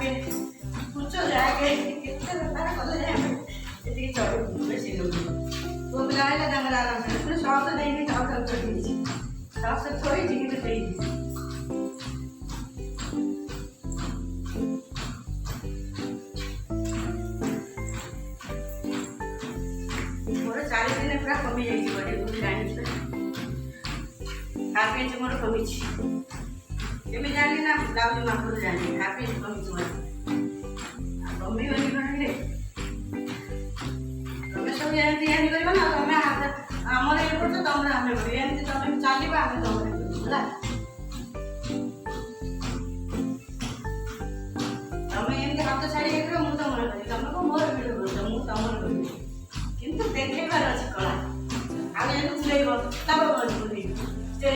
ଯାକେ ଉଚ୍ଚ ଯାକେ କେତେ ବେପାର କଲେ ଯାଏ ଆମେ ଏତିକି ଚଢ଼ୁ ବେଶୀ ଲୋକ ପୁଅ ପିଲା ହେଲେ ତାଙ୍କର ଆରାମସେ ପୁଣି ସସ୍ ଦେଇକି ଖାଉ ଖାଉ ଚଢ଼ିଛି ସସ୍ ଥୋଇଛି କିନ୍ତୁ ଦେଇଛି ମୋର 4 ଦିନ ପୁରା କମି ଯାଇଛି ବଡି ମୁଁ ଜାଣିଛି ହାଫ୍ ମୋର କମିଛି କେମିତି ଜାଣିଲି ନା ବ୍ଲାଉଜ ମାପରୁ ଜାଣିଲି ହାଫ୍ କମିଛି ମୋର କମିବନି କହିଲେ ତମେ ସବୁ ଏମିତି ତିଆରି କରିବ ନା ତମେ ଆମର ଏ କରୁଛ ତମର ଆମେ କରିବ ଏମିତି ତମେ ଚାଲିବ ଆମେ ତମର ହେଲା ତମେ ଏମିତି ହାତ ଛାଡ଼ି ହେଇଯିବ ମୁଁ ତମର କରିବି ତମେ ମୋର ଭିଡ଼ିଓ